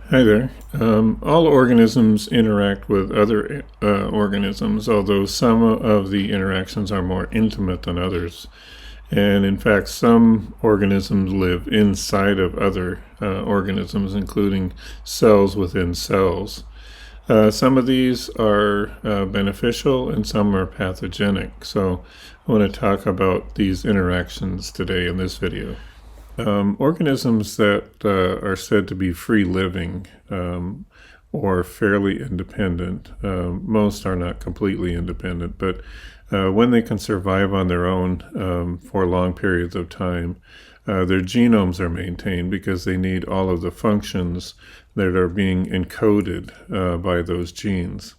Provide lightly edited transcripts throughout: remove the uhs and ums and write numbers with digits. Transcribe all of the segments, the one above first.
Hi there. All organisms interact with other organisms, although some of the interactions are more intimate than others. And in fact, some organisms live inside of other organisms, including cells within cells. Some of these are beneficial and some are pathogenic. So I want to talk about these interactions today in this video. Organisms that are said to be free living or fairly independent, most are not completely independent, but when they can survive on their own for long periods of time, their genomes are maintained because they need all of the functions that are being encoded by those genes.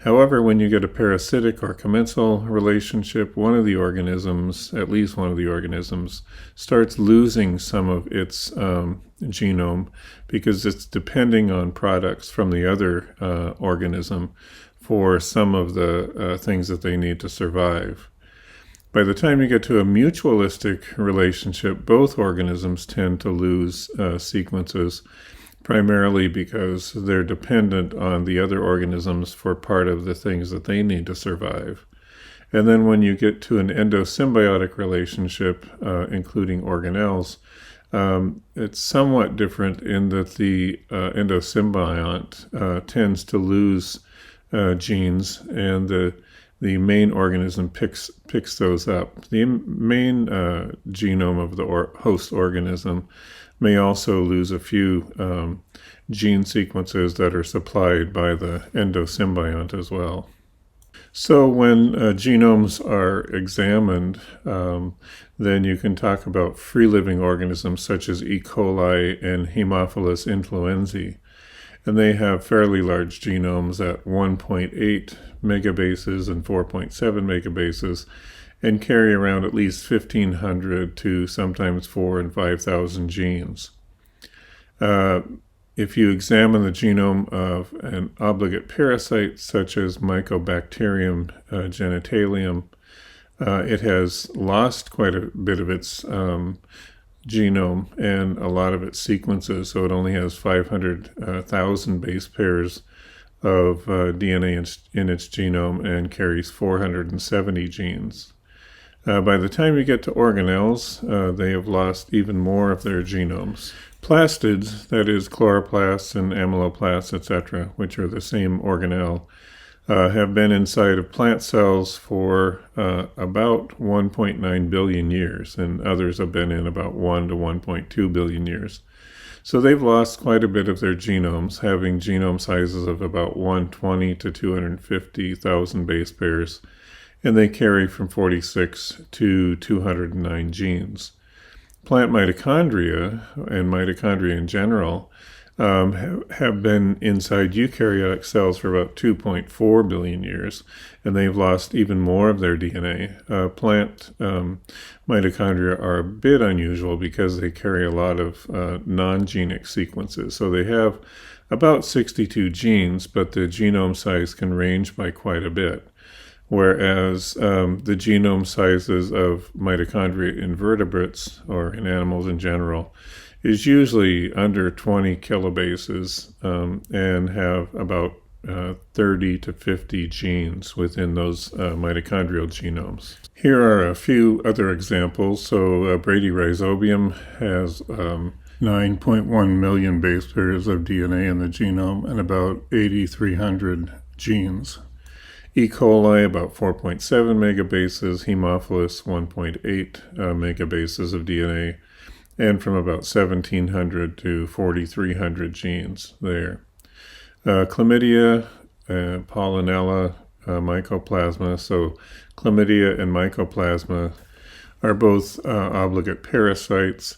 However, when you get a parasitic or commensal relationship, one of the organisms, at least one of the organisms, starts losing some of its genome because it's depending on products from the other organism for some of the things that they need to survive. By the time you get to a mutualistic relationship, both organisms tend to lose sequences, primarily because they're dependent on the other organisms for part of the things that they need to survive. And then when you get to an endosymbiotic relationship, including organelles, it's somewhat different in that the endosymbiont tends to lose genes, and the main organism picks those up. The main genome of the host organism may also lose a few gene sequences that are supplied by the endosymbiont as well. So when genomes are examined, then you can talk about free-living organisms such as E. coli and Haemophilus influenzae. And they have fairly large genomes at 1.8 megabases and 4.7 megabases, and carry around at least 1,500 to sometimes 4,000 and 5,000 genes. If you examine the genome of an obligate parasite, such as Mycobacterium genitalium, it has lost quite a bit of its genome and a lot of its sequences, so it only has 500,000 base pairs of DNA in its genome and carries 470 genes. By the time you get to organelles, they have lost even more of their genomes. Plastids, that is chloroplasts and amyloplasts, etc., which are the same organelle, have been inside of plant cells for about 1.9 billion years, and others have been in about 1 to 1.2 billion years. So they've lost quite a bit of their genomes, having genome sizes of about 120 to 250,000 base pairs, and they carry from 46 to 209 genes. Plant mitochondria, and mitochondria in general, have been inside eukaryotic cells for about 2.4 billion years, and they've lost even more of their DNA. Plant mitochondria are a bit unusual because they carry a lot of non-genic sequences. So they have about 62 genes, but the genome size can range by quite a bit. Whereas the genome sizes of mitochondria in vertebrates, or in animals in general, is usually under 20 kilobases and have about 30 to 50 genes within those mitochondrial genomes. Here are a few other examples. So Bradyrhizobium has 9.1 million base pairs of DNA in the genome and about 8,300 genes. E. coli, about 4.7 megabases, Haemophilus, 1.8 megabases of DNA, and from about 1,700 to 4,300 genes there. Chlamydia, Polynella, Mycoplasma. So chlamydia and Mycoplasma are both obligate parasites,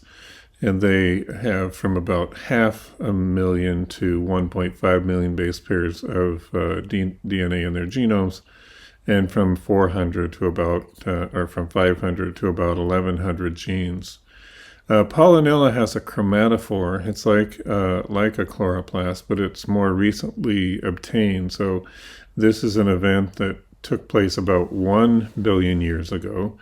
and they have from about 500,000 to 1.5 million base pairs of DNA in their genomes, and from 400 to about, or from 500 to about 1,100 genes. Polynella has a chromatophore. It's like a chloroplast, but it's more recently obtained. So this is an event that took place about 1 billion years ago,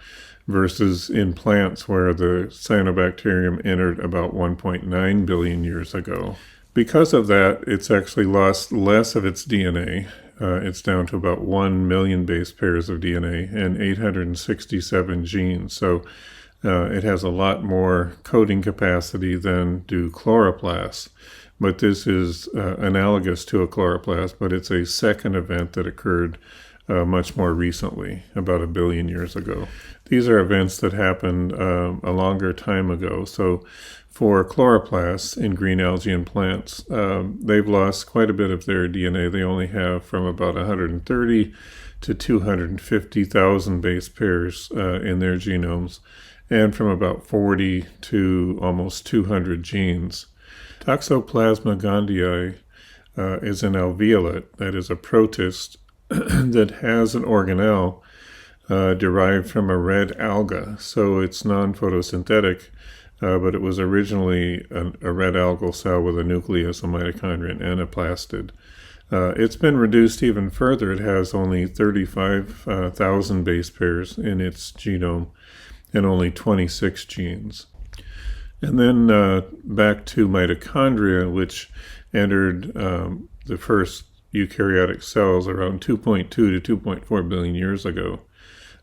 versus in plants where the cyanobacterium entered about 1.9 billion years ago. Because of that, it's actually lost less of its DNA. It's down to about 1 million base pairs of DNA and 867 genes. So it has a lot more coding capacity than do chloroplasts. But this is analogous to a chloroplast, but it's a second event that occurred much more recently, about 1 billion years ago. These are events that happened a longer time ago. So for chloroplasts in green algae and plants, they've lost quite a bit of their DNA. They only have from about 130 to 250,000 base pairs in their genomes, and from about 40 to almost 200 genes. Toxoplasma gondii is an alveolate, that is a protist, that has an organelle derived from a red alga. So it's non-photosynthetic, but it was originally a red algal cell with a nucleus, a mitochondrion, and a plastid. It's been reduced even further. It has only 35,000 base pairs in its genome and only 26 genes. And then back to mitochondria, which entered the first eukaryotic cells around 2.2 to 2.4 billion years ago.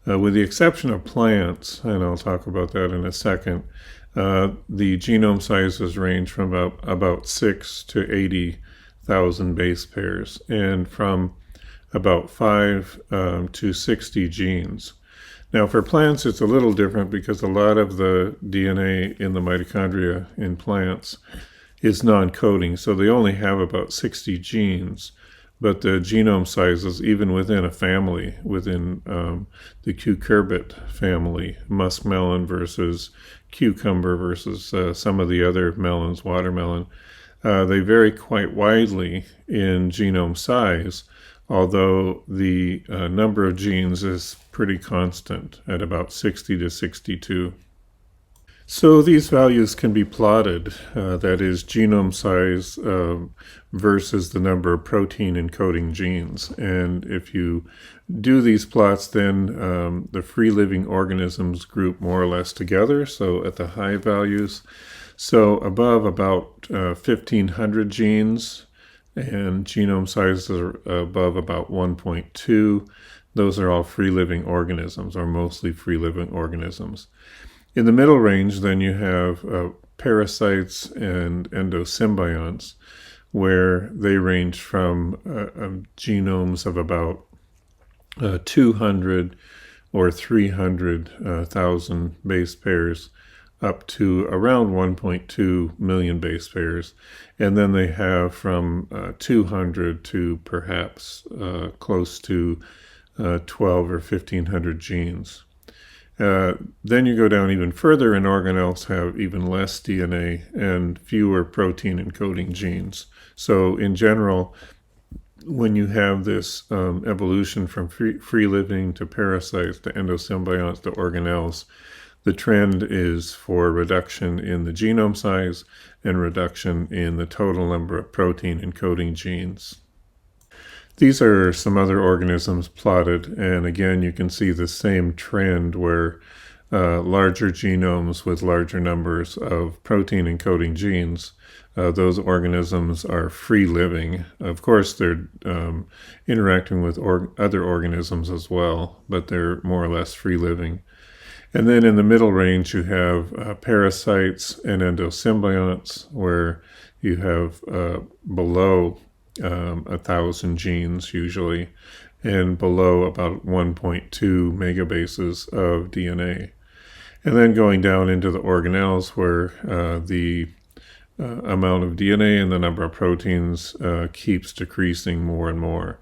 With the exception of plants, and I'll talk about that in a second, the genome sizes range from about 6 to 80,000 base pairs, and from about 5 to 60 genes. Now, for plants, it's a little different because a lot of the DNA in the mitochondria in plants is non-coding, so they only have about 60 genes. But the genome sizes, even within a family, within the cucurbit family, muskmelon versus cucumber versus some of the other melons, watermelon, they vary quite widely in genome size, although the number of genes is pretty constant at about 60 to 62. So these values can be plotted, that is genome size versus the number of protein encoding genes. And if you do these plots, then the free-living organisms group more or less together, so at the high values. So above about 1,500 genes, and genome sizes are above about 1.2, those are all free-living organisms, or mostly free-living organisms. In the middle range, then you have parasites and endosymbionts, where they range from genomes of about 200 or 300,000 base pairs up to around 1.2 million base pairs. And then they have from 200 to perhaps close to 12 or 1,500 genes. Then you go down even further, and organelles have even less DNA and fewer protein encoding genes. So in general, when you have this evolution from free living to parasites to endosymbionts to organelles, the trend is for reduction in the genome size and reduction in the total number of protein encoding genes. These are some other organisms plotted, and again, you can see the same trend where larger genomes with larger numbers of protein encoding genes, those organisms are free living. Of course, they're interacting with other organisms as well, but they're more or less free living. And then in the middle range, you have parasites and endosymbionts, where you have below 1,000 genes usually, and below about 1.2 megabases of DNA. And then going down into the organelles, where the amount of DNA and the number of proteins keeps decreasing more and more.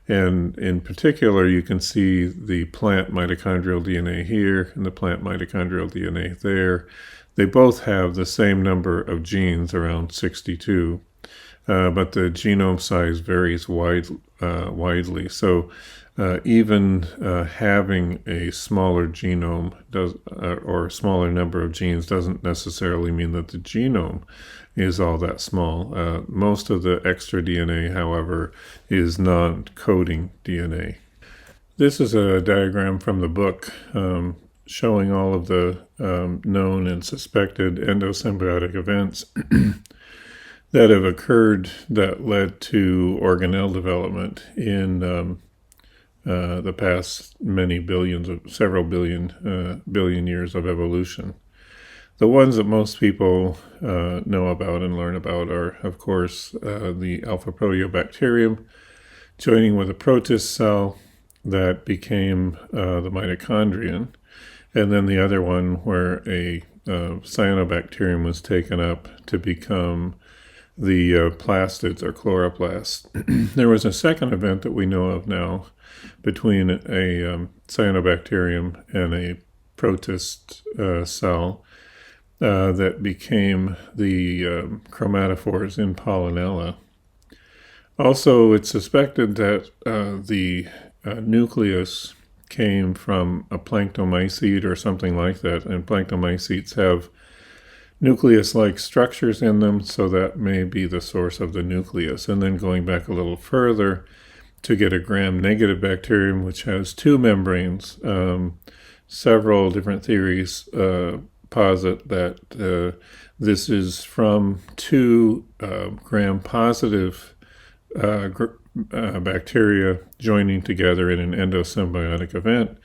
And in particular, you can see the plant mitochondrial DNA here and the plant mitochondrial DNA there. They both have the same number of genes, around 62. But the genome size varies widely. So even having a smaller genome or a smaller number of genes doesn't necessarily mean that the genome is all that small. Most of the extra DNA, however, is non-coding DNA. This is a diagram from the book showing all of the known and suspected endosymbiotic events. that have occurred that led to organelle development in the past several billion years of evolution. The ones that most people know about and learn about are, of course, the alpha proteobacterium joining with a protist cell that became the mitochondrion, and then the other one where a cyanobacterium was taken up to become the plastids or chloroplasts. There was a second event that we know of now between a cyanobacterium and a protist cell that became the chromatophores in Pollinella. Also, it's suspected that the nucleus came from a planktomycete or something like that, and planktomycetes have nucleus-like structures in them, so that may be the source of the nucleus. And then going back a little further to get a gram-negative bacterium, which has two membranes, several different theories posit that this is from two gram-positive bacteria joining together in an endosymbiotic event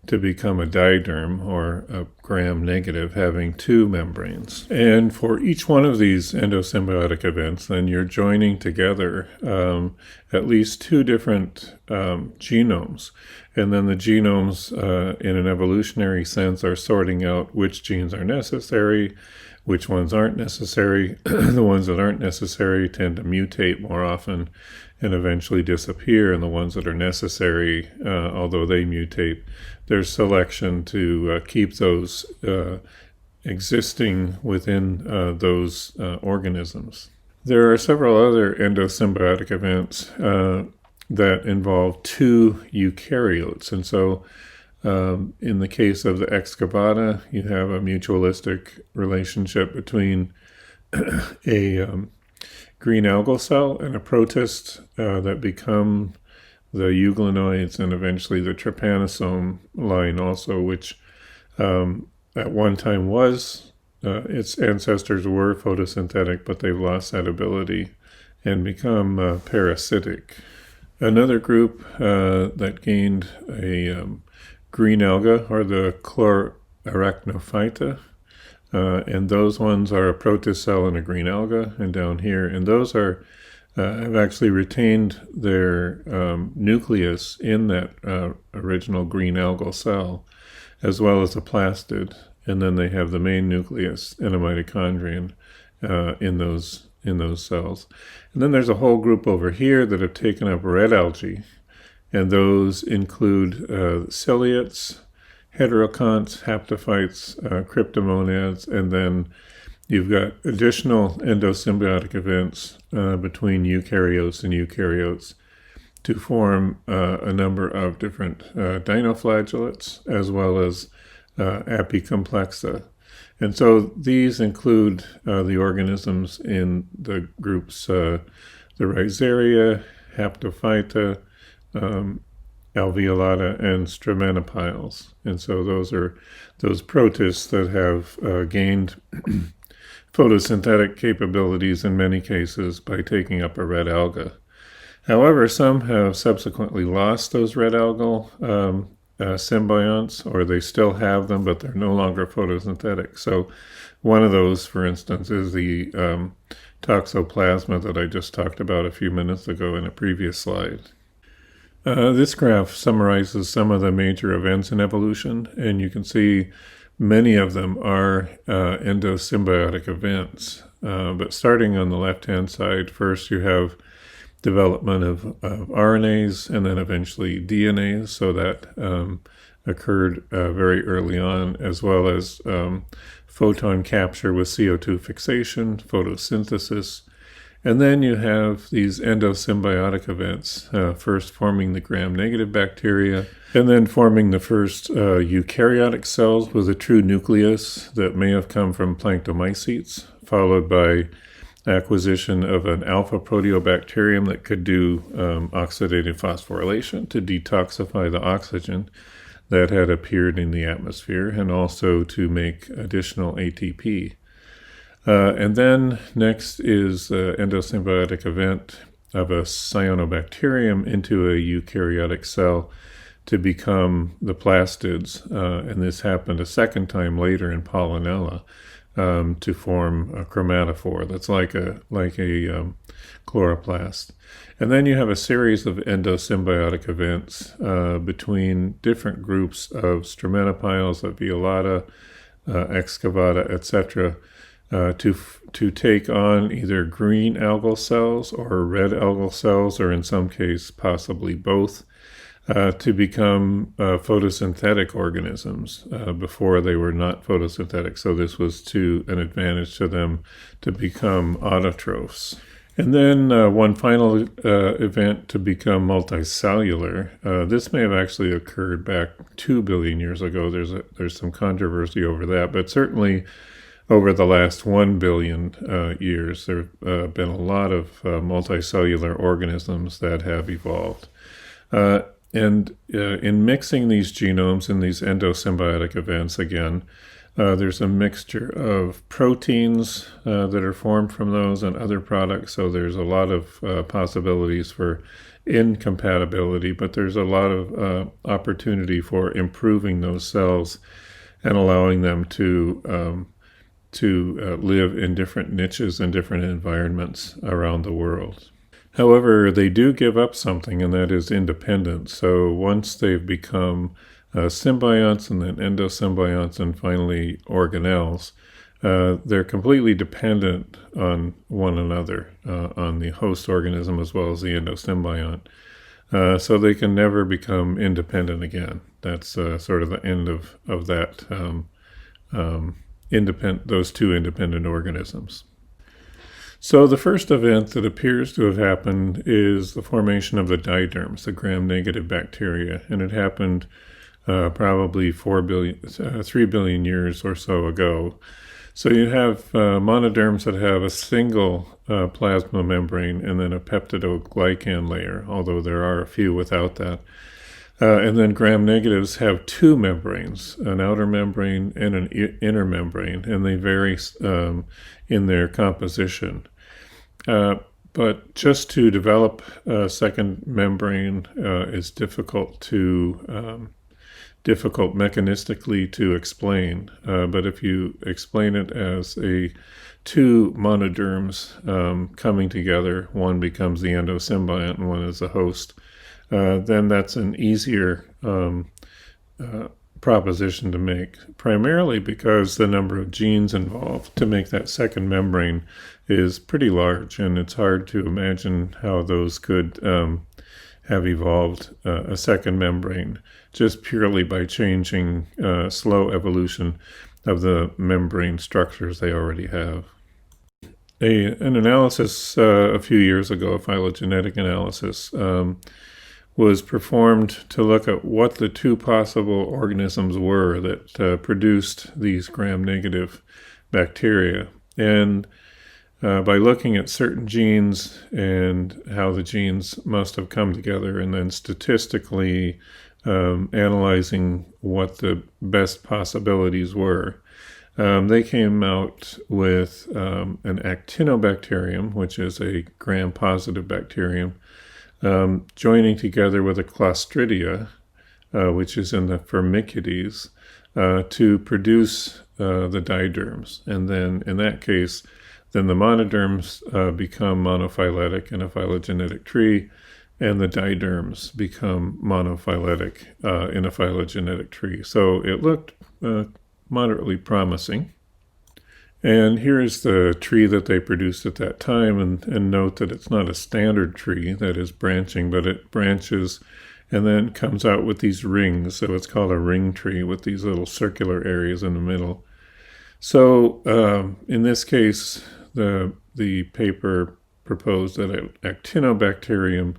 to become a diderm, or a gram-negative, having two membranes. And for each one of these endosymbiotic events, then you're joining together at least two different genomes. And then the genomes, in an evolutionary sense, are sorting out which genes are necessary, which ones aren't necessary. The ones that aren't necessary tend to mutate more often and eventually disappear, and the ones that are necessary, although they mutate, there's selection to keep those existing within those organisms. There are several other endosymbiotic events that involve two eukaryotes, and so in the case of the excavata, you have a mutualistic relationship between a green algal cell and a protist that become the euglenoids and eventually the trypanosome line also, which at one time was, its ancestors were photosynthetic, but they've lost that ability and become parasitic. Another group that gained a green alga are the chlorarachnophyta. And those ones are a protist cell and a green alga, and down here, and those are have actually retained their nucleus in that original green algal cell, as well as a plastid, and then they have the main nucleus and a mitochondrion in those cells. And then there's a whole group over here that have taken up red algae, and those include ciliates, heteroconts, haptophytes, cryptomonads, and then you've got additional endosymbiotic events between eukaryotes and eukaryotes to form a number of different dinoflagellates, as well as apicomplexa. And so these include the organisms in the groups the Rhizaria, Haptophyta, Alveolata, and Stramanopiles. And so those are those protists that have gained photosynthetic capabilities in many cases by taking up a red alga. However, some have subsequently lost those red algal symbionts, or they still have them, but they're no longer photosynthetic. So one of those, for instance, is the toxoplasma that I just talked about a few minutes ago in a previous slide. This graph summarizes some of the major events in evolution, and you can see many of them are endosymbiotic events. But starting on the left-hand side, first you have development of RNAs and then eventually DNAs, so that occurred very early on, as well as photon capture with CO2 fixation, photosynthesis. And then you have these endosymbiotic events, first forming the gram-negative bacteria, and then forming the first eukaryotic cells with a true nucleus that may have come from planktomycetes, followed by acquisition of an alpha proteobacterium that could do oxidative phosphorylation to detoxify the oxygen that had appeared in the atmosphere, and also to make additional ATP. And then next is the endosymbiotic event of a cyanobacterium into a eukaryotic cell to become the plastids. And this happened a second time later in Pollinella to form a chromatophore that's like a chloroplast. And then you have a series of endosymbiotic events between different groups of stromatophiles, of violata, excavata, etc., to take on either green algal cells or red algal cells, or in some case possibly both, to become photosynthetic organisms. Before they were not photosynthetic, so this was an advantage to them to become autotrophs. And then one final event to become multicellular. This may have actually occurred back 2 billion years ago. There's some controversy over that, but certainly over the last 1 billion years, there have been a lot of multicellular organisms that have evolved. And in mixing these genomes in these endosymbiotic events, again, there's a mixture of proteins that are formed from those and other products. So there's a lot of possibilities for incompatibility, but there's a lot of opportunity for improving those cells and allowing them to live in different niches and different environments around the world. However, they do give up something, and that is independence. So once they've become symbionts and then endosymbionts and finally organelles, they're completely dependent on one another, on the host organism as well as the endosymbiont. So they can never become independent again. That's sort of the end of that those two independent organisms. So the first event that appears to have happened is the formation of the diderms, the gram-negative bacteria, and it happened probably 3 billion years or so ago. So you have monoderms that have a single plasma membrane and then a peptidoglycan layer, although there are a few without that. And then gram-negatives have two membranes, an outer membrane and an inner membrane, and they vary in their composition. But just to develop a second membrane is difficult mechanistically to explain. But if you explain it as two monoderms coming together, one becomes the endosymbiont and one is the host, then that's an easier proposition to make, primarily because the number of genes involved to make that second membrane is pretty large, and it's hard to imagine how those could have evolved a second membrane just purely by changing slow evolution of the membrane structures they already have. An analysis a few years ago, a phylogenetic analysis, was performed to look at what the two possible organisms were that produced these gram-negative bacteria. And by looking at certain genes and how the genes must have come together, and then statistically analyzing what the best possibilities were, they came out with an actinobacterium, which is a gram-positive bacterium, joining together with a Clostridia, which is in the Firmicutes, to produce the diderms. And then in that case, then the monoderms become monophyletic in a phylogenetic tree, and the diderms become monophyletic in a phylogenetic tree. So it looked moderately promising. And here is the tree that they produced at that time, and note that it's not a standard tree that is branching, but it branches and then comes out with these rings. So it's called a ring tree with these little circular areas in the middle. So in this case, the paper proposed that an actinobacterium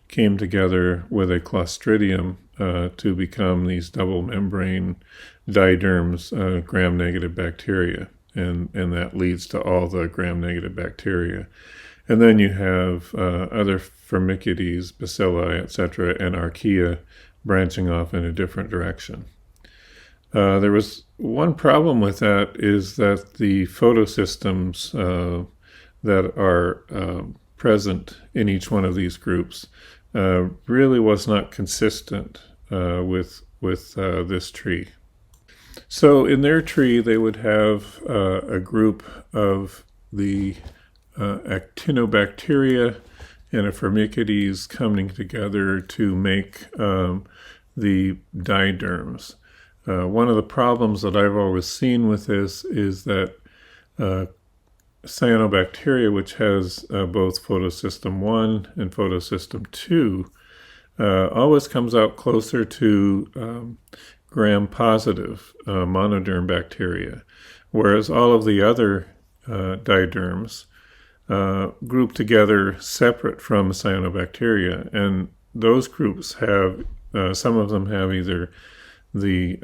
came together with a Clostridium to become these double membrane diderms, gram-negative bacteria. And that leads to all the gram-negative bacteria. And then you have other Firmicutes, bacilli, etc., and archaea branching off in a different direction. There was one problem with that is that the photosystems that are present in each one of these groups really was not consistent with this tree. So in their tree, they would have a group of the actinobacteria and a Firmicutes coming together to make the diderms. One of the problems that I've always seen with this is that cyanobacteria, which has both photosystem 1 and photosystem 2, always comes out closer to gram-positive monoderm bacteria, whereas all of the other diderms group together separate from cyanobacteria, and those groups have, some of them have either the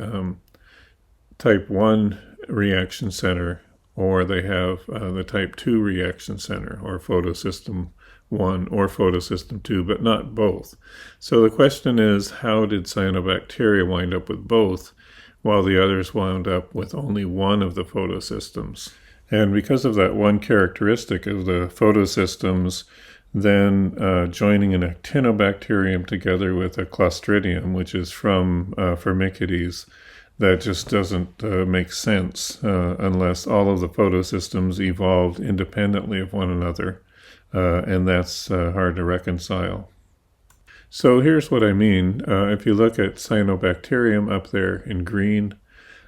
type 1 reaction center, or they have the type 2 reaction center, or photosystem 1 or photosystem 2, but not both. So the question is, how did cyanobacteria wind up with both, while the others wound up with only one of the photosystems? And because of that one characteristic of the photosystems, then joining an actinobacterium together with a clostridium, which is from Firmicutes, that just doesn't make sense unless all of the photosystems evolved independently of one another, and that's hard to reconcile. So here's what I mean. If you look at cyanobacterium up there in green,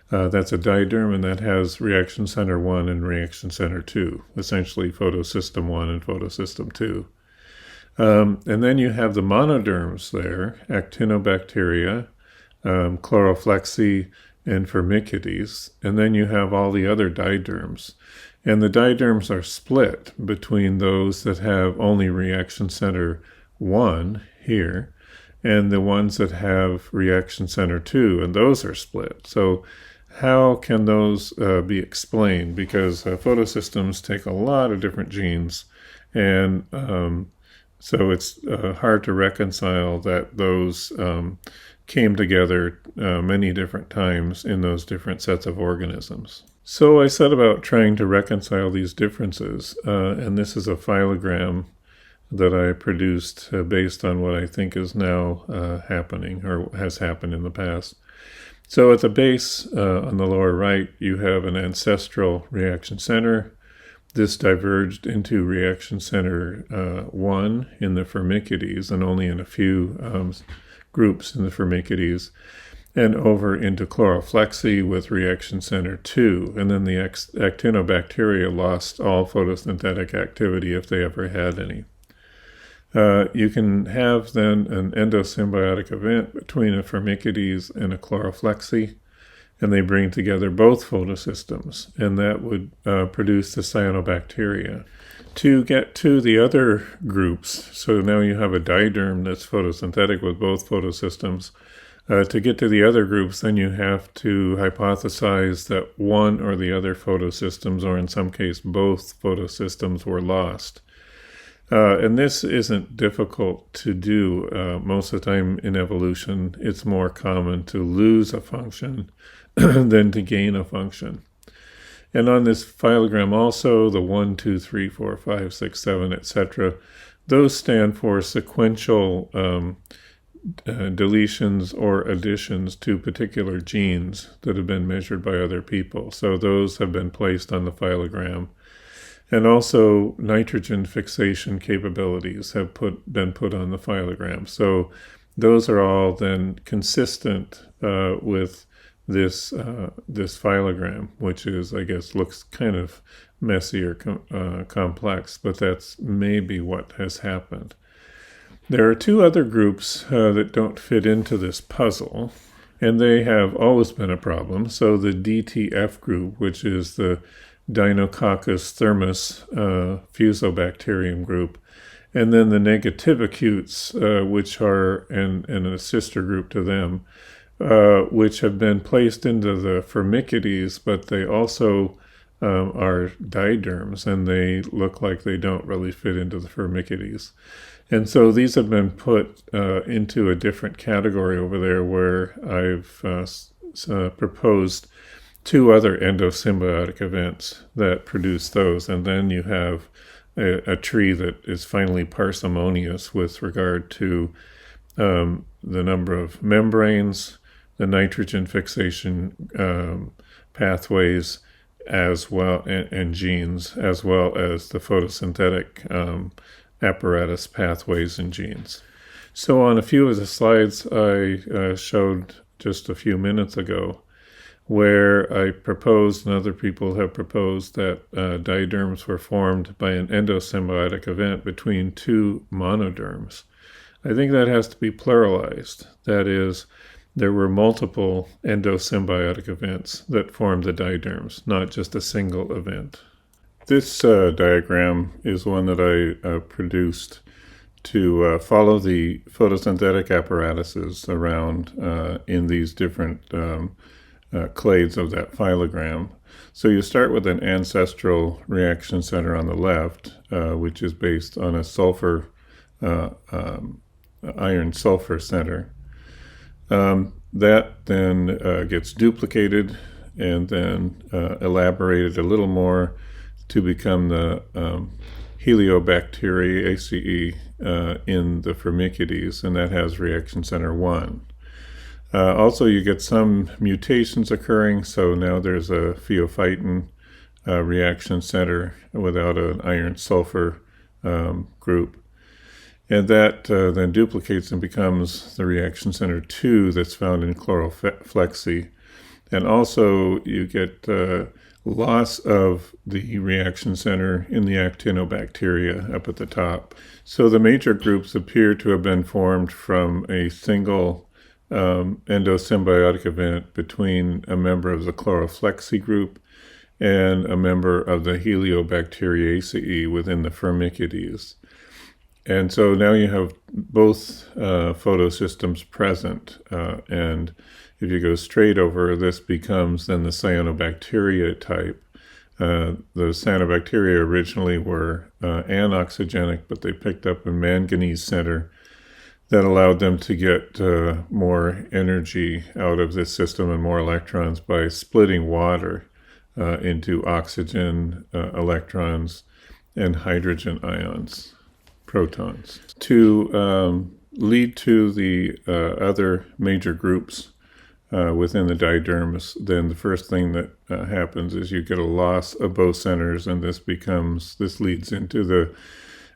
that's a diderm, and that has reaction center 1 and reaction center 2, essentially photosystem 1 and photosystem 2. And then you have the monoderms there, actinobacteria, chloroflexi, and Firmicutes, and then you have all the other diderms. And the diderms are split between those that have only reaction center 1 here, and the ones that have reaction center 2, and those are split. So how can those be explained? Because photosystems take a lot of different genes, and so it's hard to reconcile that those came together many different times in those different sets of organisms. So I set about trying to reconcile these differences, and this is a phylogram that I produced based on what I think is now happening, or has happened in the past. So at the base, on the lower right, you have an ancestral reaction center. This diverged into reaction center 1 in the Firmicutes, and only in a few groups in the Firmicutes, and over into chloroflexi with reaction center 2. And then the actinobacteria lost all photosynthetic activity if they ever had any. You can have then an endosymbiotic event between a Firmicutes and a chloroflexi, and they bring together both photosystems, and that would produce the cyanobacteria. To get to the other groups, so now you have a diderm that's photosynthetic with both photosystems. To get to the other groups, then you have to hypothesize that one or the other photosystems, or in some case both photosystems, were lost. And this isn't difficult to do. Most of the time in evolution, it's more common to lose a function than to gain a function. And on this phylogram also, the 1, 2, 3, 4, 5, 6, 7, etc., those stand for sequential deletions or additions to particular genes that have been measured by other people. So those have been placed on the phylogram. And also nitrogen fixation capabilities have been put on the phylogram. So those are all then consistent with this phylogram, which is, I guess, looks kind of messy or complex, but that's maybe what has happened. There are two other groups that don't fit into this puzzle, and they have always been a problem. So the DTF group, which is the Deinococcus thermus fusobacterium group, and then the negativacutes, which are and a sister group to them, which have been placed into the Firmicutes, but they also are diderms, and they look like they don't really fit into the Firmicutes. And so these have been put into a different category over there, where I've proposed two other endosymbiotic events that produce those, and then you have a tree that is finally parsimonious with regard to the number of membranes, the nitrogen fixation pathways, as well, and genes, as well as the photosynthetic apparatus pathways and genes. So on a few of the slides I showed just a few minutes ago, where I proposed, and other people have proposed, that diderms were formed by an endosymbiotic event between two monoderms. I think that has to be pluralized. That is, there were multiple endosymbiotic events that formed the diderms, not just a single event. This diagram is one that I produced to follow the photosynthetic apparatuses around in these different clades of that phylogram. So you start with an ancestral reaction center on the left, which is based on a sulfur, iron-sulfur center. That then gets duplicated and then elaborated a little more to become the Heliobacteriaceae in the Firmicutes, and that has reaction center 1. Also, you get some mutations occurring, so now there's a pheophyton reaction center without an iron-sulfur group. And that then duplicates and becomes the reaction center 2 that's found in chloroflexi. And also, you get loss of the reaction center in the actinobacteria up at the top. So the major groups appear to have been formed from a single endosymbiotic event between a member of the chloroflexi group and a member of the Heliobacteriaceae within the Firmicutes. And so now you have both photosystems present, and if you go straight over, this becomes then the cyanobacteria type. The cyanobacteria originally were anoxygenic, but they picked up a manganese center that allowed them to get more energy out of this system and more electrons by splitting water into oxygen electrons and hydrogen ions, protons. To lead to the other major groups within the diderms, then the first thing that happens is you get a loss of both centers, and this leads into the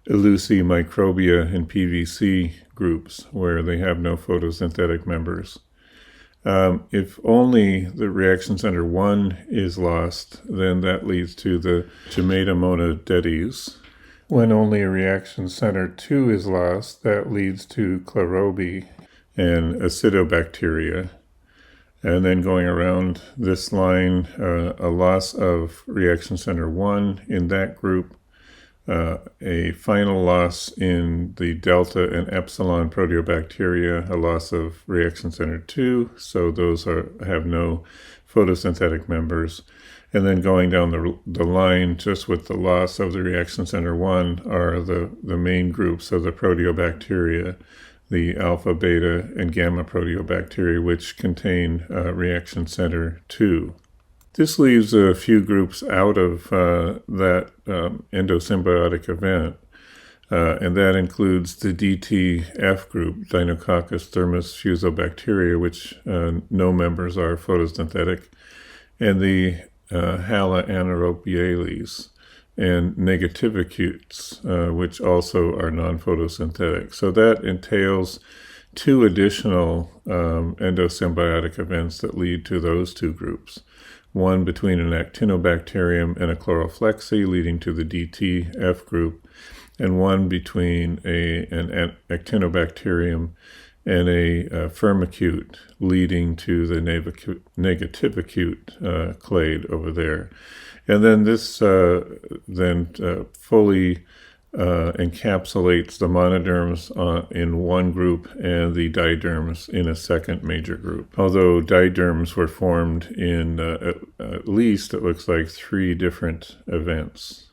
Eleusimicrobia and PVC groups, where they have no photosynthetic members. If only the reaction center 1 is lost, then that leads to the Gematomonodetes. When only a reaction center 2 is lost, that leads to Chlorobi and Acidobacteria. And then going around this line, a loss of reaction center 1 in that group, a final loss in the delta and epsilon proteobacteria, a loss of reaction center 2, so those have no photosynthetic members. And then going down the line, just with the loss of the reaction center 1, are the main groups of the proteobacteria, the alpha, beta, and gamma proteobacteria, which contain reaction center 2. This leaves a few groups out of that endosymbiotic event, and that includes the DTF group, Deinococcus thermus fusobacteria, which no members are photosynthetic, and the Hala anaerobiales and negativicutes, which also are non-photosynthetic. So that entails 2 additional endosymbiotic events that lead to those 2 groups. One between an actinobacterium and a chloroflexi, leading to the DTF group, and one between an actinobacterium and a firmicute, leading to the negativicute clade over there. And then this fully encapsulates the monoderms in one group and the diderms in a second major group. Although diderms were formed in at least, it looks like, 3 different events.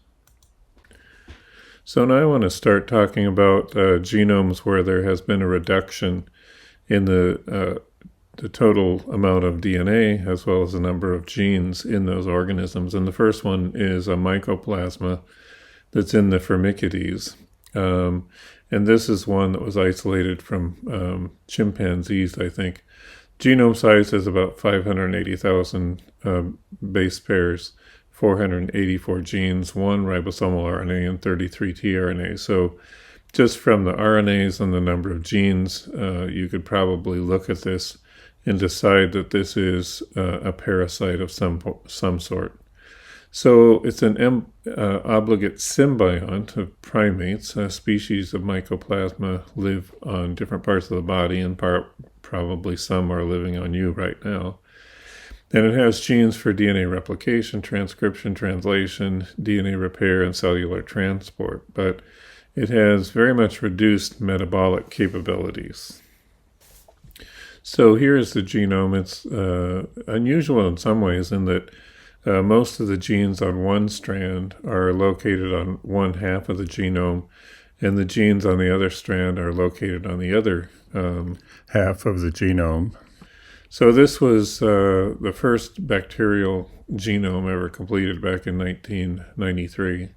So now I want to start talking about genomes where there has been a reduction in the the total amount of DNA as well as the number of genes in those organisms. And the first one is a mycoplasma that's in the Firmicutes. And this is one that was isolated from chimpanzees, I think. Genome size is about 580,000 base pairs, 484 genes, 1 ribosomal RNA, and 33 tRNA. So just from the RNAs and the number of genes, you could probably look at this and decide that this is a parasite of some sort. So it's an obligate symbiont of primates. Species of mycoplasma live on different parts of the body, and probably some are living on you right now. And it has genes for DNA replication, transcription, translation, DNA repair, and cellular transport. But it has very much reduced metabolic capabilities. So here is the genome. It's unusual in some ways in that most of the genes on one strand are located on one half of the genome, and the genes on the other strand are located on the other half of the genome. So this was the first bacterial genome ever completed back in 1993.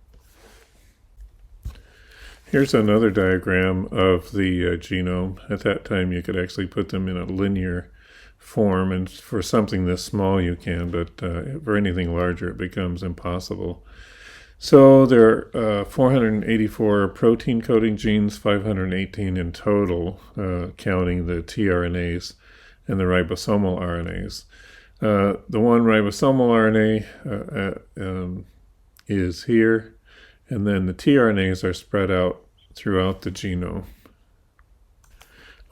Here's another diagram of the genome. At that time, you could actually put them in a linear form, and for something this small you can, but for anything larger it becomes impossible. So there are 484 protein coding genes, 518 in total, counting the tRNAs and the ribosomal RNAs. The one ribosomal RNA is here, and then the tRNAs are spread out throughout the genome.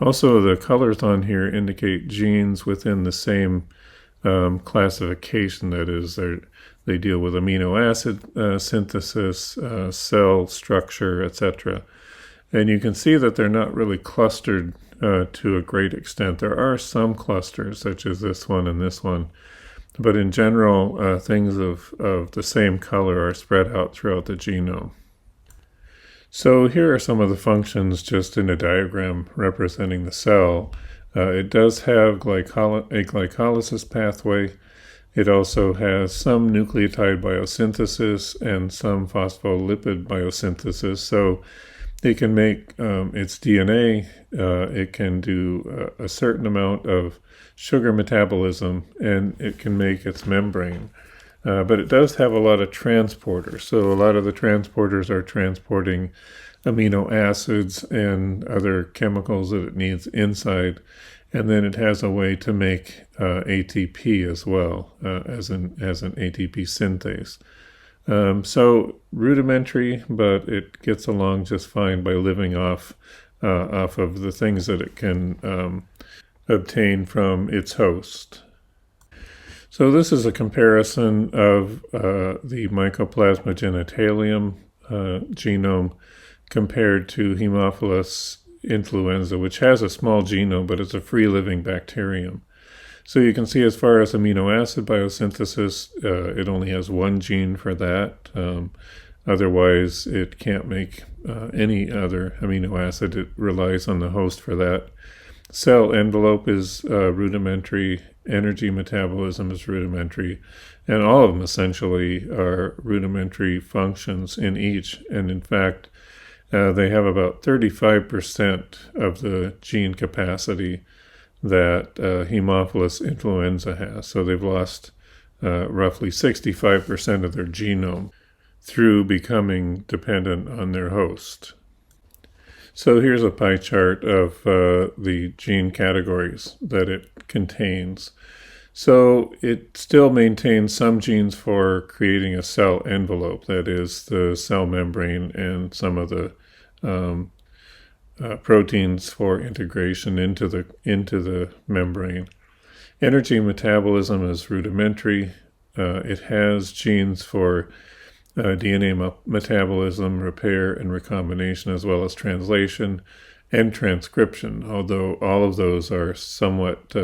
Also, the colors on here indicate genes within the same classification. That is, they deal with amino acid synthesis, cell structure, etc. And you can see that they're not really clustered to a great extent. There are some clusters, such as this one and this one, but in general, things of the same color are spread out throughout the genome. So here are some of the functions just in a diagram representing the cell. It does have a glycolysis pathway. It also has some nucleotide biosynthesis and some phospholipid biosynthesis. So it can make its DNA. It can do a certain amount of sugar metabolism, and it can make its membrane. But it does have a lot of transporters. So a lot of the transporters are transporting amino acids and other chemicals that it needs inside. And then it has a way to make ATP as well, as an ATP synthase. So rudimentary, but it gets along just fine by living off of the things that it can obtain from its host. So this is a comparison of the Mycoplasma genitalium genome compared to Haemophilus influenza, which has a small genome, but it's a free-living bacterium. So you can see as far as amino acid biosynthesis, it only has one gene for that. Otherwise, it can't make any other amino acid. It relies on the host for that. Cell envelope is rudimentary. Energy metabolism is rudimentary. And all of them essentially are rudimentary functions in each. And in fact, they have about 35% of the gene capacity that Haemophilus influenza has. So they've lost roughly 65% of their genome through becoming dependent on their host. So here's a pie chart of the gene categories that it contains. So it still maintains some genes for creating a cell envelope, that is the cell membrane and some of the proteins for integration into the membrane. Energy metabolism is rudimentary. It has genes for DNA metabolism, repair, and recombination, as well as translation and transcription, although all of those are somewhat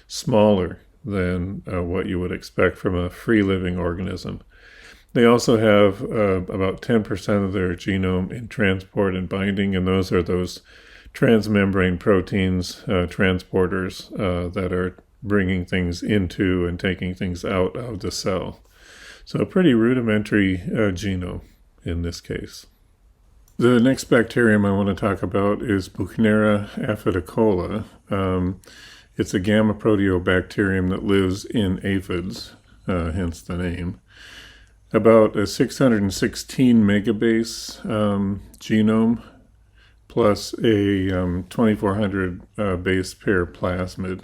smaller than what you would expect from a free-living organism. They also have about 10% of their genome in transport and binding, and those are those transmembrane proteins, transporters that are bringing things into and taking things out of the cell. So a pretty rudimentary genome in this case. The next bacterium I want to talk about is Buchnera aphidicola. It's a gamma proteobacterium that lives in aphids, hence the name. About a 616 megabase genome plus a 2400 base pair plasmid.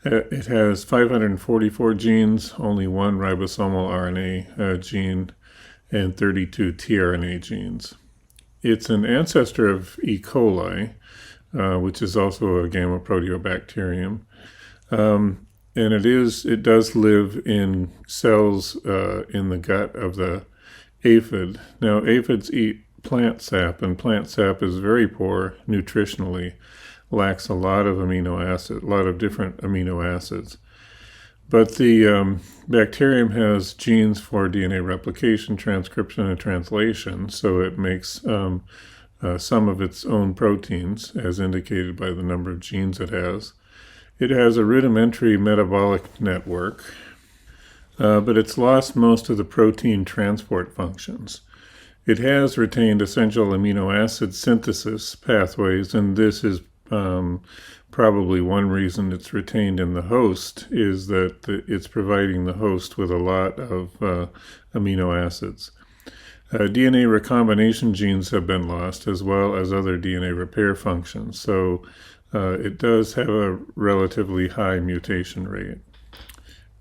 It has 544 genes, only one ribosomal RNA gene, and 32 tRNA genes. It's an ancestor of E. coli, which is also a gamma proteobacterium. And it does live in cells in the gut of the aphid. Now, aphids eat plant sap, and plant sap is very poor nutritionally, lacks a lot of a lot of different amino acids. But the bacterium has genes for DNA replication, transcription, and translation, so it makes some of its own proteins, as indicated by the number of genes it has. It has a rudimentary metabolic network, but it's lost most of the protein transport functions. It has retained essential amino acid synthesis pathways, and this is probably one reason it's retained in the host, is that it's providing the host with a lot of amino acids. DNA recombination genes have been lost, as well as other DNA repair functions, so it does have a relatively high mutation rate.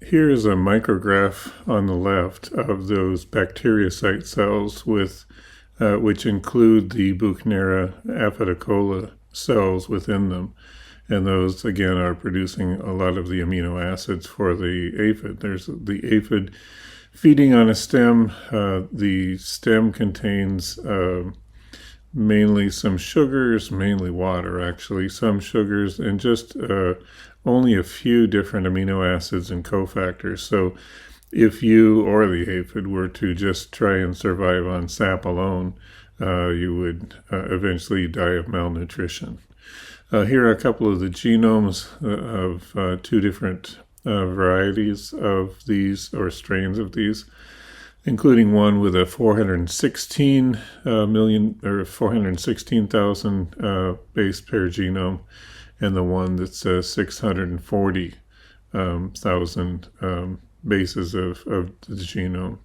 Here is a micrograph on the left of those bacteriocyte cells which include the Buchnera aphidicola cells within them. And those, again, are producing a lot of the amino acids for the aphid. There's the aphid feeding on a stem. The stem contains mainly some sugars, mainly water actually, some sugars, and just only a few different amino acids and cofactors. So if you or the aphid were to just try and survive on sap alone, you would eventually die of malnutrition. Here are a couple of the genomes of two different varieties of these, or strains of these, including one with a 416 million or 416,000 base pair genome, and the one that's 640,000 bases of the genome.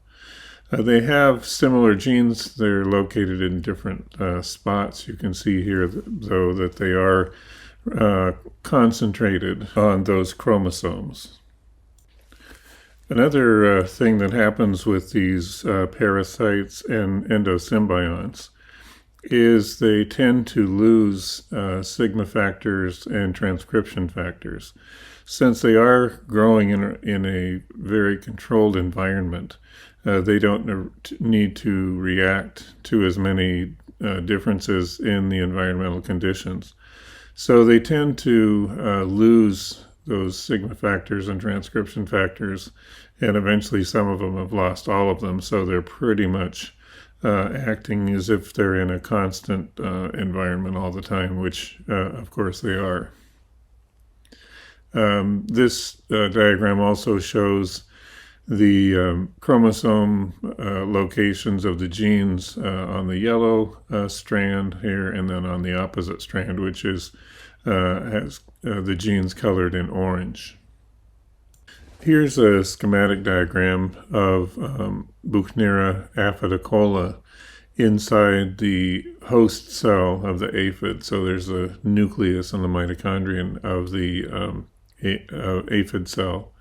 They have similar genes. They're located in different spots. You can see here, though, that they are concentrated on those chromosomes. Another thing that happens with these parasites and endosymbionts is they tend to lose sigma factors and transcription factors. Since they are growing in a very controlled environment, they don't need to react to as many differences in the environmental conditions. So they tend to lose those sigma factors and transcription factors, and eventually some of them have lost all of them, so they're pretty much acting as if they're in a constant environment all the time, which of course they are. This diagram also shows the chromosome locations of the genes on the yellow strand here, and then on the opposite strand, which has the genes colored in orange. Here's a schematic diagram of Buchnera aphidicola inside the host cell of the aphid. So there's a nucleus on the mitochondrion of the aphid cell.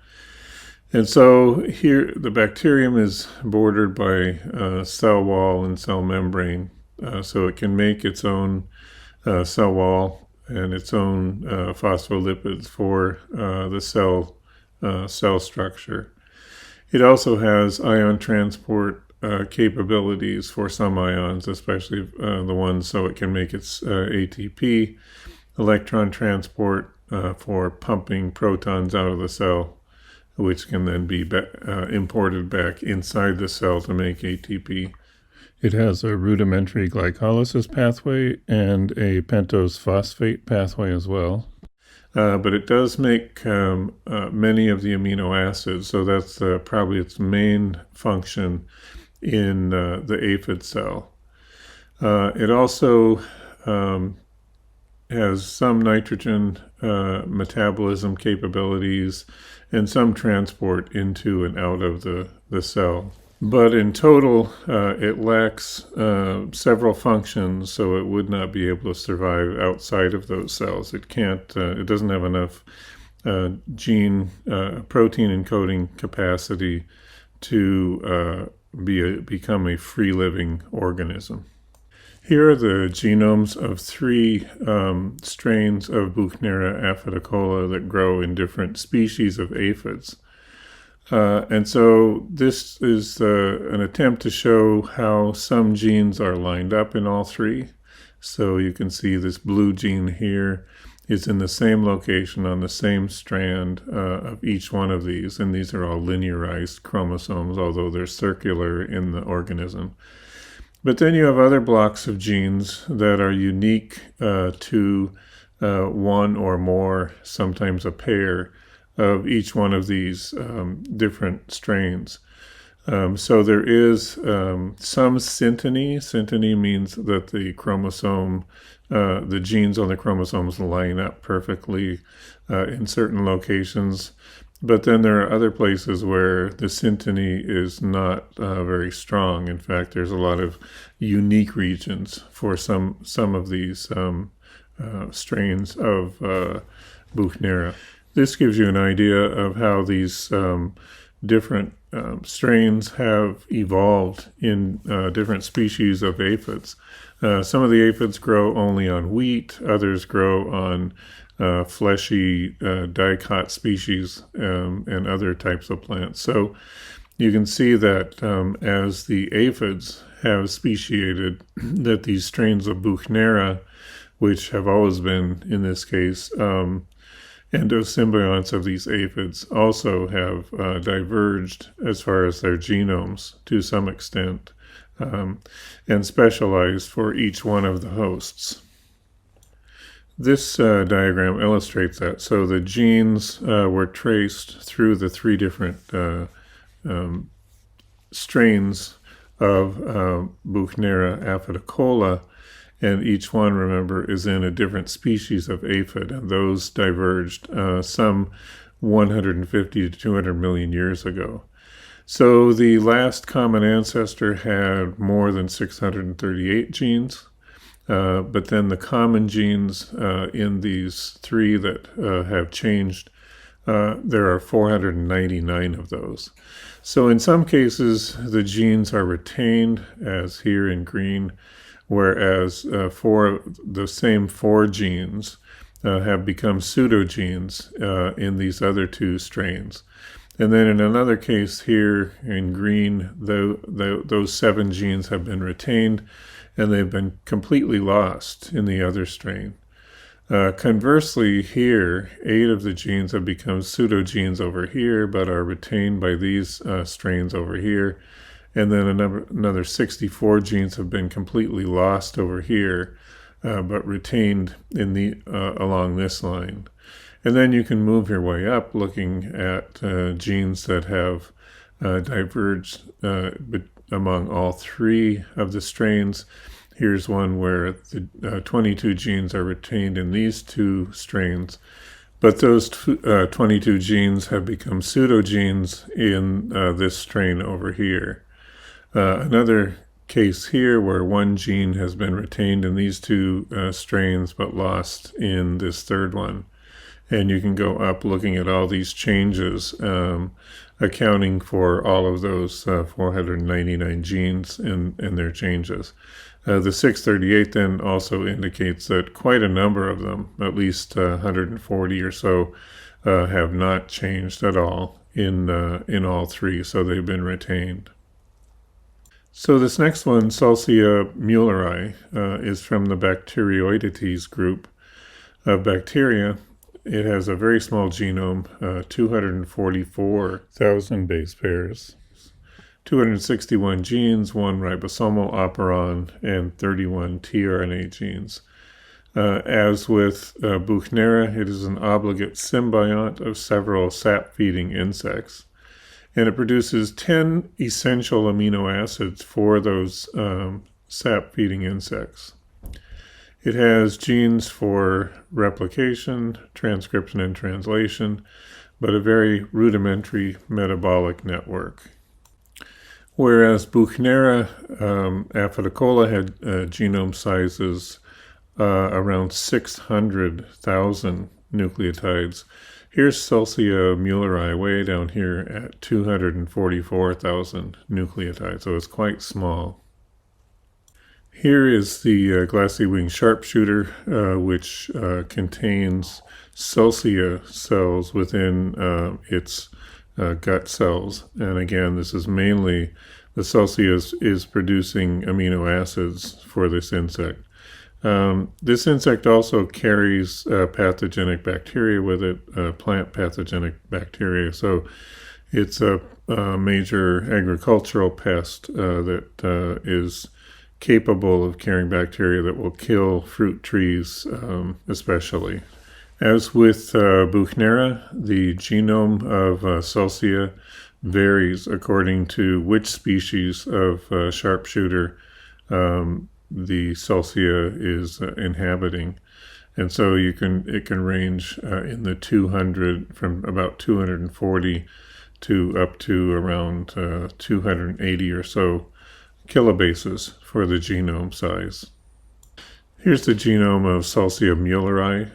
And so here the bacterium is bordered by cell wall and cell membrane, so it can make its own cell wall and its own phospholipids for the cell structure. It also has ion transport capabilities for some ions, especially the ones so it can make its ATP, electron transport for pumping protons out of the cell, which can then be imported back inside the cell to make ATP. It has a rudimentary glycolysis pathway and a pentose phosphate pathway as well. But it does make many of the amino acids, so that's probably its main function in the aphid cell. It also has some nitrogen metabolism capabilities and some transport into and out of the cell. But in total, it lacks several functions, so it would not be able to survive outside of those cells. It can't. It doesn't have enough protein encoding capacity to become a free-living organism. Here are the genomes of three strains of Buchnera aphidicola that grow in different species of aphids. And so this is an attempt to show how some genes are lined up in all three. So you can see this blue gene here is in the same location on the same strand of each one of these. And these are all linearized chromosomes, although they're circular in the organism. But then you have other blocks of genes that are unique to one or more, sometimes a pair, of each one of these different strains. So there is some synteny. Synteny means that the chromosome, the genes on the chromosomes line up perfectly in certain locations. But then there are other places where the synteny is not very strong. In fact, there's a lot of unique regions for some of these strains of Buchnera. This gives you an idea of how these different strains have evolved in different species of aphids. Some of the aphids grow only on wheat, others grow on fleshy dicot species and other types of plants. So you can see that as the aphids have speciated, that these strains of Buchnera, which have always been, in this case, endosymbionts of these aphids, also have diverged as far as their genomes to some extent and specialized for each one of the hosts. This diagram illustrates that. So the genes were traced through the three different strains of Buchnera aphidicola, and each one, remember, is in a different species of aphid, and those diverged some 150 to 200 million years ago. So the last common ancestor had more than 638 genes, but then the common genes in these three that have changed, there are 499 of those. So in some cases, the genes are retained, as here in green, whereas for the same four genes have become pseudogenes in these other two strains. And then in another case here in green, those 7 genes have been retained and they've been completely lost in the other strain. Conversely, here, 8 of the genes have become pseudogenes over here, but are retained by these strains over here. And then another 64 genes have been completely lost over here, but retained in along this line. And then you can move your way up looking at genes that have diverged among all 3 of the strains. Here's one where the 22 genes are retained in these 2 strains, but those 22 genes have become pseudogenes in this strain over here. Another case here where 1 gene has been retained in these 2 strains but lost in this 3rd one. And you can go up looking at all these changes, accounting for all of those 499 genes and their changes. The 638 then also indicates that quite a number of them, at least 140 or so, have not changed at all in all 3, so they've been retained. So this next one, Salsia muelleri, is from the Bacteroidetes group of bacteria. It has a very small genome, 244,000 base pairs. 261 genes, 1 ribosomal operon, and 31 tRNA genes. As with Buchnera, it is an obligate symbiont of several sap-feeding insects, and it produces 10 essential amino acids for those sap-feeding insects. It has genes for replication, transcription, and translation, but a very rudimentary metabolic network. Whereas Buchnera aphidicola had genome sizes around 600,000 nucleotides. Here's Solsia muelleri way down here at 244,000 nucleotides, so it's quite small. Here is the glassy wing sharpshooter, which contains Solsia cells within its gut cells. And again, this is mainly the Solsia is producing amino acids for this insect. This insect also carries pathogenic bacteria with it, plant pathogenic bacteria. So it's a major agricultural pest that is capable of carrying bacteria that will kill fruit trees, especially. As with Buchnera, the genome of Solsia varies according to which species of sharpshooter the Solsia is inhabiting, and so it can range in the 200 from about 240 to up to around 280 or so kilobases for the genome size. Here's the genome of Solsia muelleri.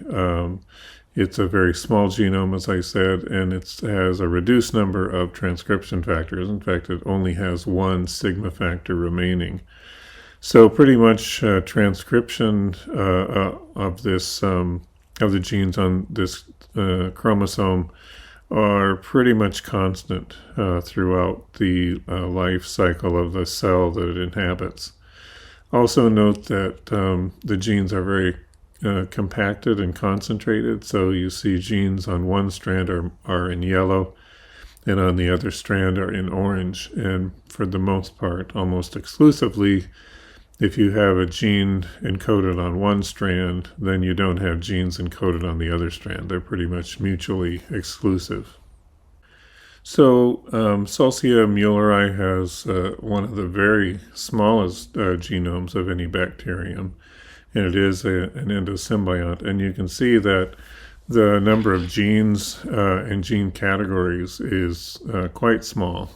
It's a very small genome, as I said, and it has a reduced number of transcription factors. In fact, it only has one sigma factor remaining. So pretty much transcription of this of the genes on this chromosome are pretty much constant throughout the life cycle of the cell that it inhabits. Also note that the genes are very compacted and concentrated, so you see genes on one strand are in yellow and on the other strand are in orange, and for the most part, almost exclusively, if you have a gene encoded on one strand, then you don't have genes encoded on the other strand. They're pretty much mutually exclusive. So Solsia muelleri has one of the very smallest genomes of any bacterium, and it is an endosymbiont. And you can see that the number of genes and gene categories is quite small.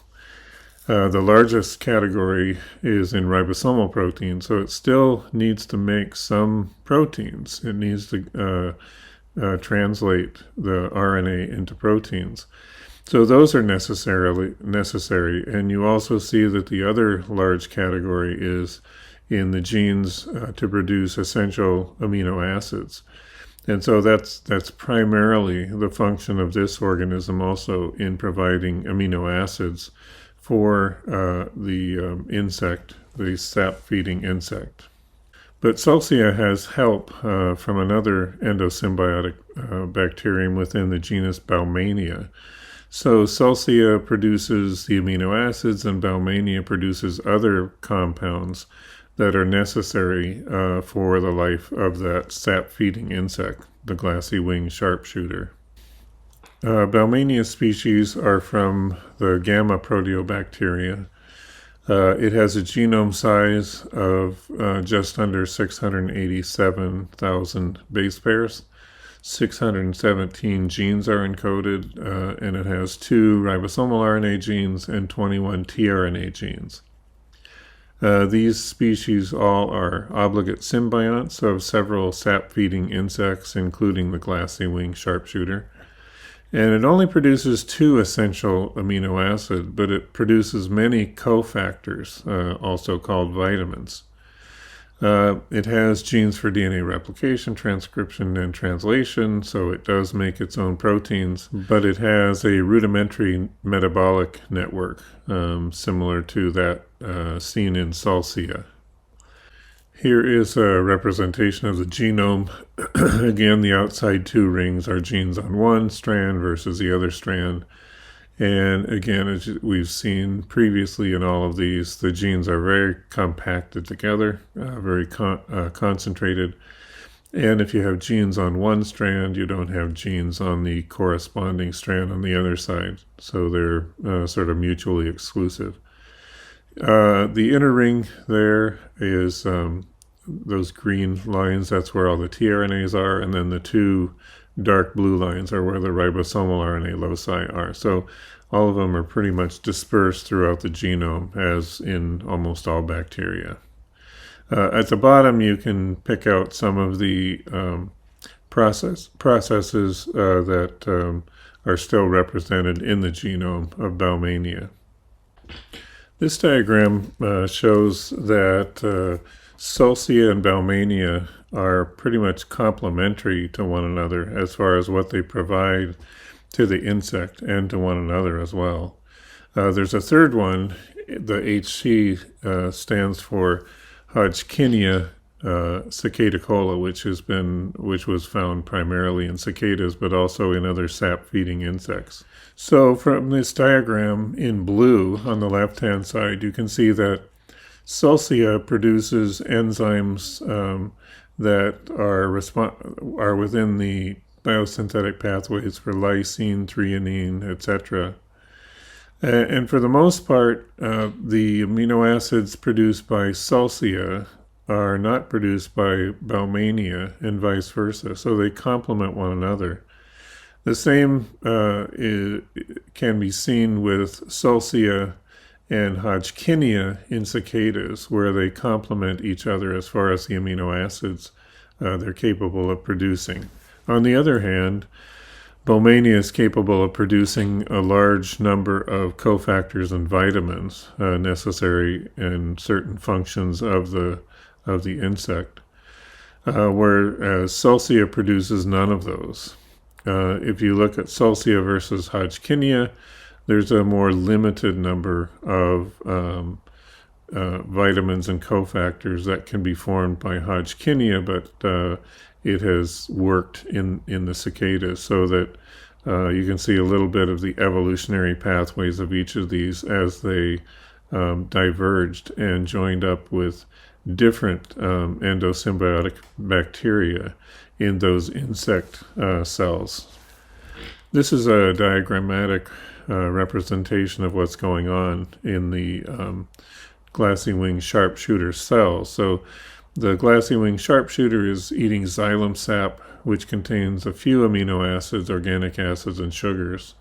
The largest category is in ribosomal proteins, so it still needs to make some proteins. It needs to translate the RNA into proteins. So those are necessary, and you also see that the other large category is in the genes to produce essential amino acids. And so that's primarily the function of this organism, also in providing amino acids for the insect, the sap-feeding insect. But Solsia has help from another endosymbiotic bacterium within the genus Baumania. So Solsia produces the amino acids, and Baumania produces other compounds that are necessary for the life of that sap-feeding insect, the glassy wing sharpshooter. Baumania species are from the gamma proteobacteria. It has a genome size of just under 687,000 base pairs. 617 genes are encoded, and it has 2 ribosomal RNA genes and 21 tRNA genes. These species all are obligate symbionts of several sap-feeding insects, including the glassy wing sharpshooter. And it only produces 2 essential amino acids, but it produces many cofactors, also called vitamins. It has genes for DNA replication, transcription, and translation, so it does make its own proteins, but it has a rudimentary metabolic network, similar to that seen in Solsia. Here is a representation of the genome. Again, the outside 2 rings are genes on one strand versus the other strand. And again, as we've seen previously in all of these, the genes are very compacted together, very concentrated. And if you have genes on one strand, you don't have genes on the corresponding strand on the other side. So they're sort of mutually exclusive. The inner ring there is those green lines. That's where all the tRNAs are. And then the two dark blue lines are where the ribosomal RNA loci are. So all of them are pretty much dispersed throughout the genome, as in almost all bacteria. At the bottom, you can pick out some of the processes that are still represented in the genome of Baumannii. This diagram shows that Solcia and Baumannii are pretty much complementary to one another as far as what they provide to the insect and to one another as well. There's a third one. The HC stands for Hodgkinia cicadicola, which was found primarily in cicadas, but also in other sap-feeding insects. So from this diagram in blue on the left-hand side, you can see that Solcia produces enzymes that are within the biosynthetic pathways for lysine, threonine, etc. And for the most part, the amino acids produced by Solcia are not produced by Baumannii and vice versa, so they complement one another. The same can be seen with Solcia and Hodgkinia in cicadas, where they complement each other as far as the amino acids they're capable of producing. On the other hand, Baumannii is capable of producing a large number of cofactors and vitamins necessary in certain functions of the insect, whereas Solcia produces none of those. If you look at Solcia versus Hodgkinia, there's a more limited number of vitamins and cofactors that can be formed by Hodgkinia, but it has worked in the cicadas, so that you can see a little bit of the evolutionary pathways of each of these as they diverged and joined up with different endosymbiotic bacteria in those insect cells. This is a diagrammatic representation of what's going on in the glassy wing sharpshooter cells. So the glassy wing sharpshooter is eating xylem sap, which contains a few amino acids, organic acids, and sugars.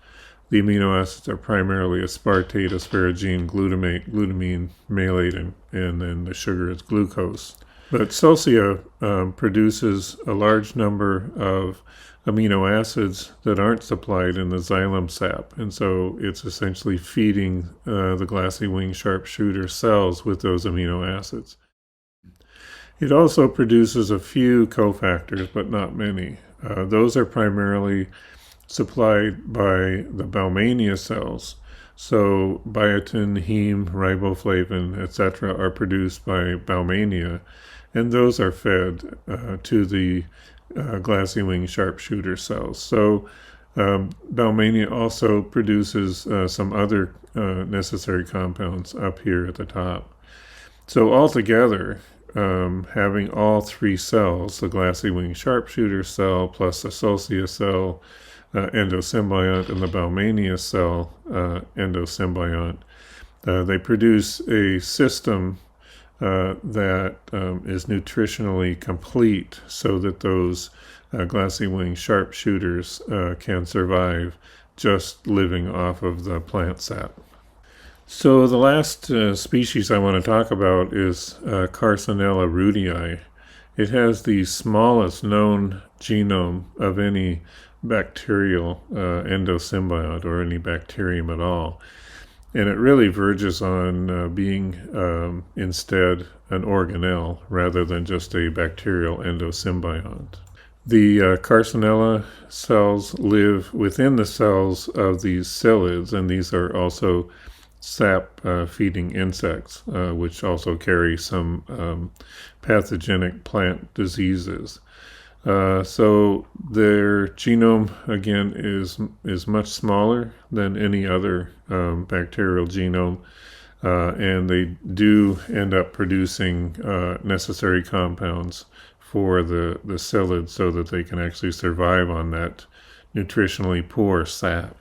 The amino acids are primarily aspartate, asparagine, glutamate, glutamine, malate, and then the sugar is glucose. But Solcia produces a large number of amino acids that aren't supplied in the xylem sap, and so it's essentially feeding the glassy wing sharpshooter cells with those amino acids. It also produces a few cofactors, but not many. Those are primarily supplied by the Baumannii cells. So biotin, heme, riboflavin, etc. are produced by Baumannii, and those are fed to the glassy wing sharpshooter cells. So Baumannii also produces some other necessary compounds up here at the top. So altogether, having all three cells, the glassy wing sharpshooter cell plus the Solcia cell endosymbiont and the Baumannii cell endosymbiont, they produce a system that is nutritionally complete so that those glassy wing sharpshooters can survive just living off of the plant sap. So the last species I want to talk about is Carcinella rudii. It has the smallest known genome of any bacterial endosymbiont or any bacterium at all. And it really verges on being instead an organelle rather than just a bacterial endosymbiont. The Carcinella cells live within the cells of these psyllids, and these are also sap-feeding insects, which also carry some pathogenic plant diseases. So their genome, again, is much smaller than any other bacterial genome, and they do end up producing necessary compounds for the psyllid so that they can actually survive on that nutritionally poor sap.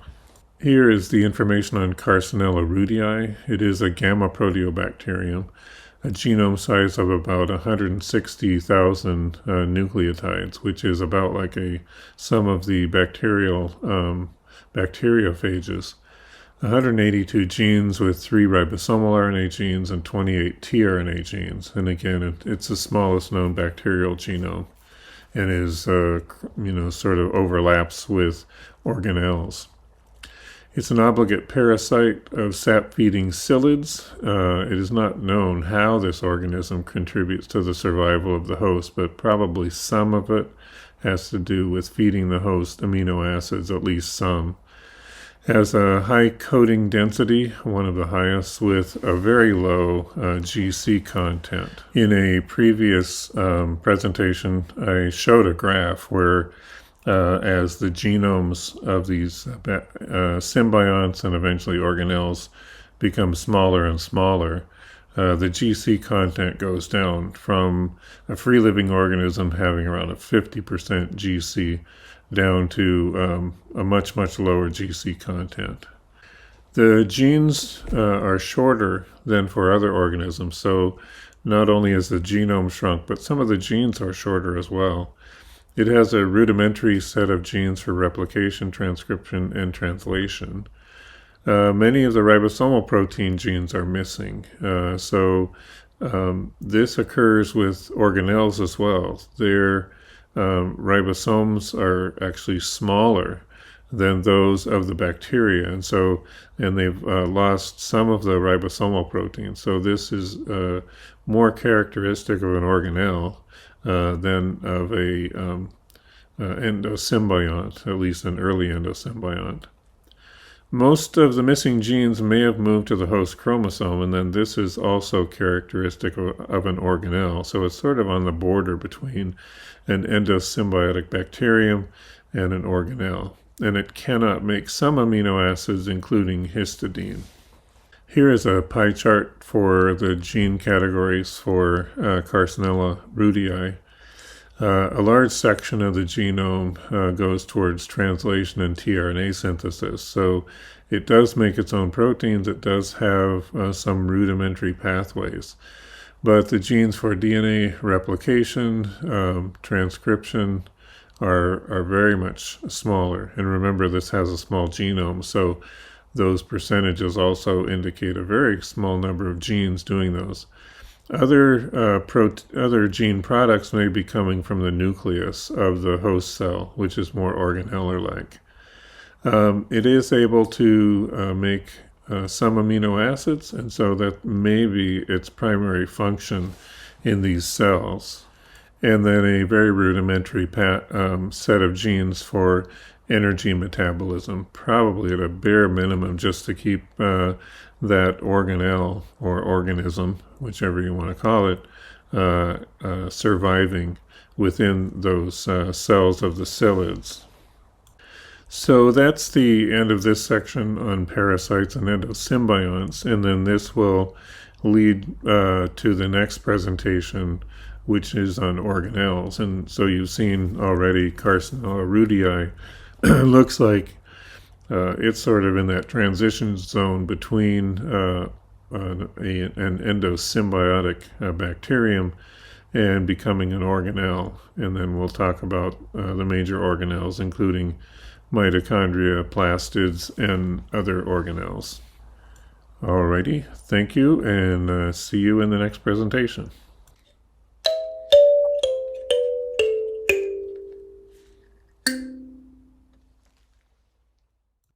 Here is the information on Carcinella rudii. It is a gamma proteobacterium, a genome size of about 160,000 nucleotides, which is about like a sum of the bacteriophages. 182 genes with 3 ribosomal RNA genes and 28 tRNA genes. And again, it's the smallest known bacterial genome and is, sort of overlaps with organelles. It's an obligate parasite of sap-feeding psyllids. It is not known how this organism contributes to the survival of the host, but probably some of it has to do with feeding the host amino acids, at least some. Has a high coating density, one of the highest, with a very low GC content. In a previous presentation, I showed a graph where as the genomes of these symbionts and eventually organelles become smaller and smaller, the GC content goes down from a free-living organism having around a 50% GC down to a much, much lower GC content. The genes are shorter than for other organisms, so not only is the genome shrunk, but some of the genes are shorter as well. It has a rudimentary set of genes for replication, transcription, and translation. Many of the ribosomal protein genes are missing, so this occurs with organelles as well. Their ribosomes are actually smaller than those of the bacteria, and they've lost some of the ribosomal protein. So this is more characteristic of an organelle than of a endosymbiont, at least an early endosymbiont. Most of the missing genes may have moved to the host chromosome, and then this is also characteristic of an organelle. So it's sort of on the border between an endosymbiotic bacterium and an organelle. And it cannot make some amino acids, including histidine. Here is a pie chart for the gene categories for Carcinella rudii. A large section of the genome goes towards translation and tRNA synthesis. So it does make its own proteins. It does have some rudimentary pathways. But the genes for DNA replication, transcription are very much smaller. And remember, this has a small genome, so those percentages also indicate a very small number of genes doing those. Other gene products may be coming from the nucleus of the host cell, which is more organelle-like. It is able to make some amino acids, and so that may be its primary function in these cells. And then a very rudimentary set of genes for energy metabolism, probably at a bare minimum just to keep that organelle or organism, whichever you want to call it, surviving within those cells of the psyllids. So that's the end of this section on parasites and endosymbionts, and then this will lead to the next presentation, which is on organelles. And so you've seen already Carcinella rudii looks like it's sort of in that transition zone between an endosymbiotic bacterium and becoming an organelle. And then we'll talk about the major organelles, including mitochondria, plastids, and other organelles. Alrighty, thank you, and see you in the next presentation.